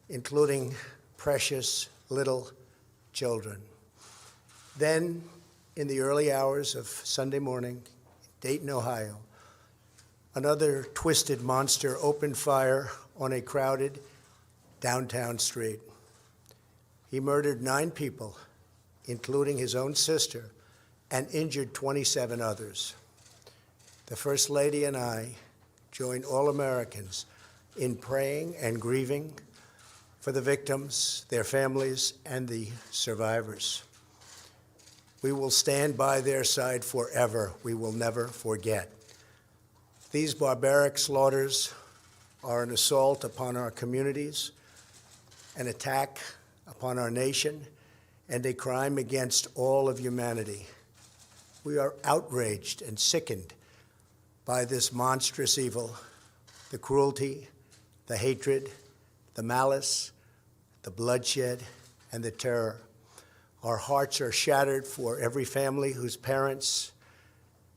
including precious little children. Then, in the early hours of Sunday morning, Dayton, Ohio, another twisted monster opened fire on a crowded downtown street. He murdered 9 people, including his own sister, and injured 27 others. The First Lady and I join all Americans in praying and grieving for the victims, their families, and the survivors. We will stand by their side forever. We will never forget. These barbaric slaughters are an assault upon our communities, an attack upon our nation, and a crime against all of humanity. We are outraged and sickened by this monstrous evil, the cruelty, the hatred, the malice, the bloodshed, and the terror. Our hearts are shattered for every family whose parents,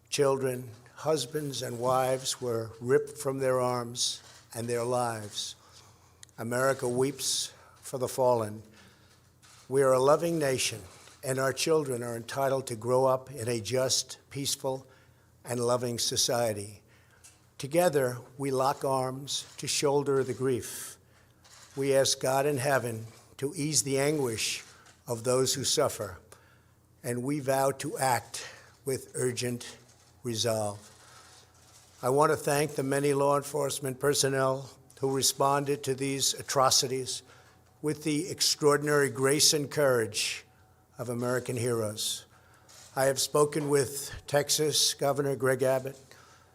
children, husbands, and wives were ripped from their arms and their lives. America weeps for the fallen. We are a loving nation, and our children are entitled to grow up in a just, peaceful, and loving society. Together, we lock arms to shoulder the grief. We ask God in heaven to ease the anguish of those who suffer, and we vow to act with urgent resolve. I want to thank the many law enforcement personnel who responded to these atrocities with the extraordinary grace and courage of American heroes. I have spoken with Texas Governor Greg Abbott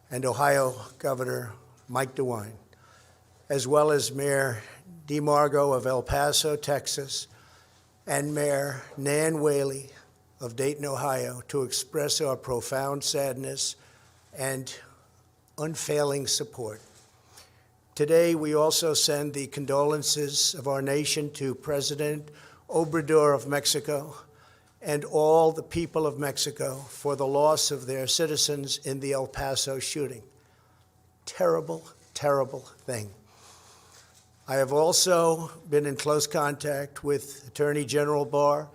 and Ohio Governor Mike DeWine, as well as Mayor DeMargo of El Paso, Texas, and Mayor Nan Whaley of Dayton, Ohio, to express our profound sadness and unfailing support. Today, we also send the condolences of our nation to President Obrador of Mexico and all the people of Mexico for the loss of their citizens in the El Paso shooting. Terrible, terrible thing. I have also been in close contact with Attorney General Barr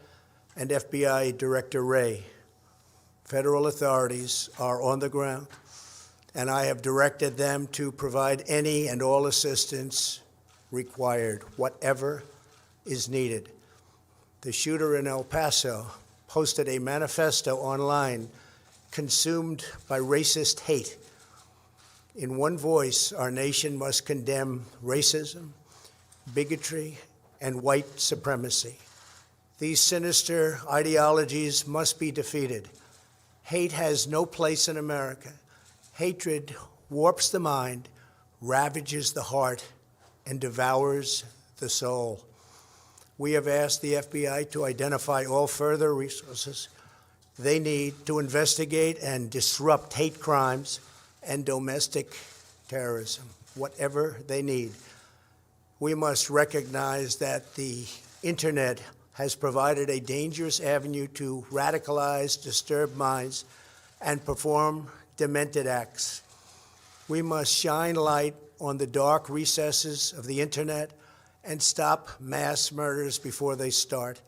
and FBI Director Wray. Federal authorities are on the ground, and I have directed them to provide any and all assistance required, whatever is needed. The shooter in El Paso posted a manifesto online consumed by racist hate. In one voice, our nation must condemn racism, bigotry, and white supremacy. These sinister ideologies must be defeated. Hate has no place in America. Hatred warps the mind, ravages the heart, and devours the soul. We have asked the FBI to identify all further resources they need to investigate and disrupt hate crimes and domestic terrorism, whatever they need. We must recognize that the internet has provided a dangerous avenue to radicalize disturbed minds and perform demented acts. We must shine light on the dark recesses of the internet and stop mass murders before they start.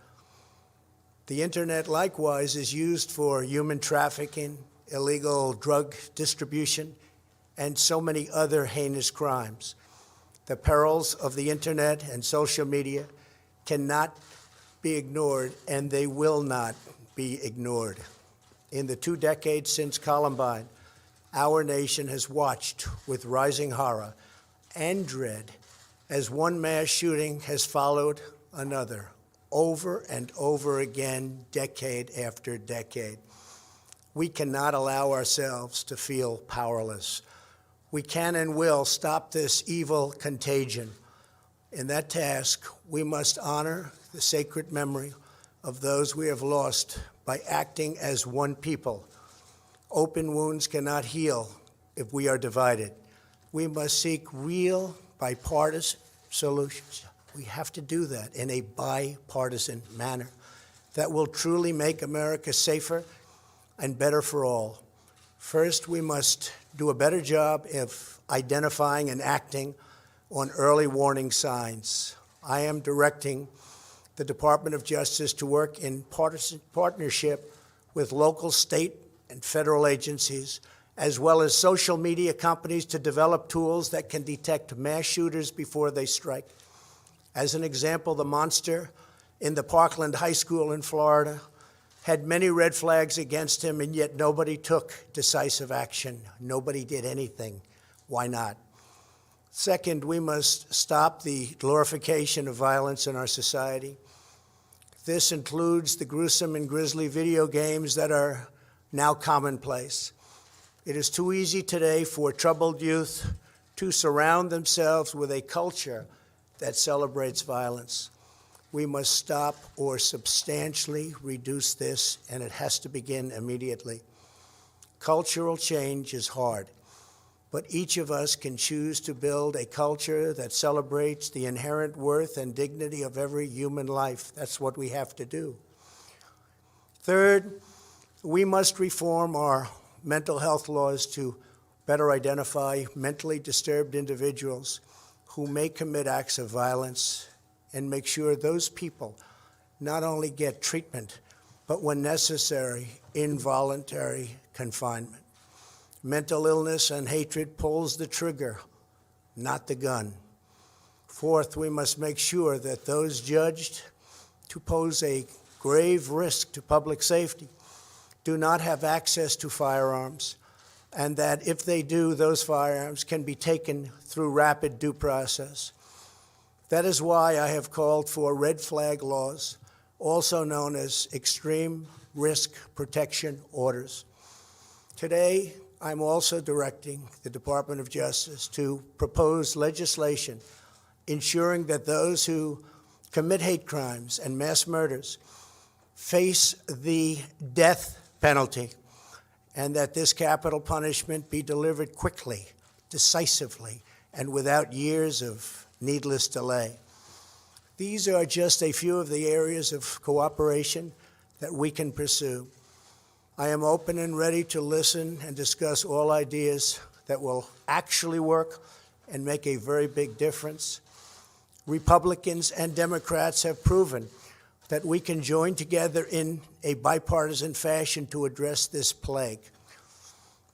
The internet, likewise, is used for human trafficking, illegal drug distribution, and so many other heinous crimes. The perils of the internet and social media cannot be ignored, and they will not be ignored. In the 2 decades since Columbine, our nation has watched with rising horror and dread as one mass shooting has followed another, over and over again, decade after decade. We cannot allow ourselves to feel powerless. We can and will stop this evil contagion. In that task, we must honor the sacred memory of those we have lost by acting as one people. Open wounds cannot heal if we are divided. We must seek real bipartisan solutions. We have to do that in a bipartisan manner that will truly make America safer and better for all. First, we must do a better job of identifying and acting on early warning signs. I am directing the Department of Justice to work in partnership with local, state, and federal agencies, as well as social media companies, to develop tools that can detect mass shooters before they strike. As an example, the monster in the Parkland High School in Florida had many red flags against him, and yet nobody took decisive action. Nobody did anything. Why not? Second, we must stop the glorification of violence in our society. This includes the gruesome and grisly video games that are now commonplace. It is too easy today for troubled youth to surround themselves with a culture that celebrates violence. We must stop or substantially reduce this, and it has to begin immediately. Cultural change is hard, but each of us can choose to build a culture that celebrates the inherent worth and dignity of every human life. That's what we have to do. Third, we must reform our mental health laws to better identify mentally disturbed individuals who may commit acts of violence, and make sure those people not only get treatment, but when necessary, involuntary confinement. Mental illness and hatred pulls the trigger, not the gun. Fourth, we must make sure that those judged to pose a grave risk to public safety do not have access to firearms, and that if they do, those firearms can be taken through rapid due process. That is why I have called for red flag laws, also known as extreme risk protection orders. Today, I'm also directing the Department of Justice to propose legislation ensuring that those who commit hate crimes and mass murders face the death penalty, and that this capital punishment be delivered quickly, decisively, and without years of needless delay. These are just a few of the areas of cooperation that we can pursue. I am open and ready to listen and discuss all ideas that will actually work and make a very big difference. Republicans and Democrats have proven that we can join together in a bipartisan fashion to address this plague.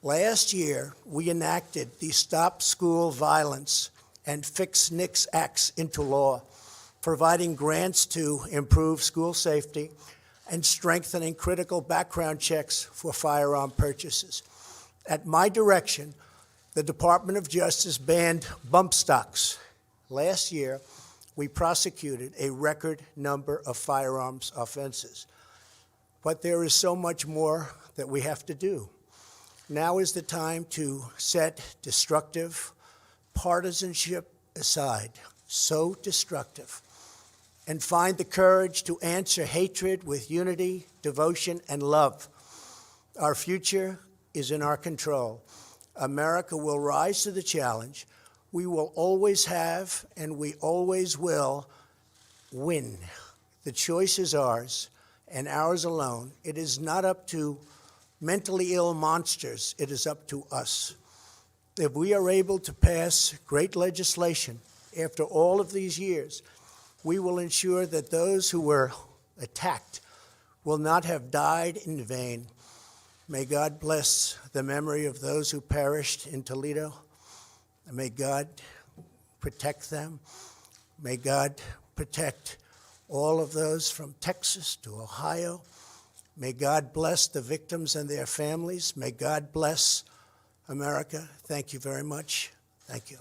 Last year, we enacted the Stop School Violence and Fix NICS Acts into law, providing grants to improve school safety and strengthening critical background checks for firearm purchases. At my direction, the Department of Justice banned bump stocks. Last year, we prosecuted a record number of firearms offenses. But there is so much more that we have to do. Now is the time to set destructive partisanship aside, so destructive, and find the courage to answer hatred with unity, devotion, and love. Our future is in our control. America will rise to the challenge. We will always have, and we always will, win. The choice is ours, and ours alone. It is not up to mentally ill monsters. It is up to us. If we are able to pass great legislation after all of these years, we will ensure that those who were attacked will not have died in vain. May God bless the memory of those who perished in Toledo. And may God protect them. May God protect all of those from Texas to Ohio. May God bless the victims and their families. May God bless America. Thank you very much. Thank you.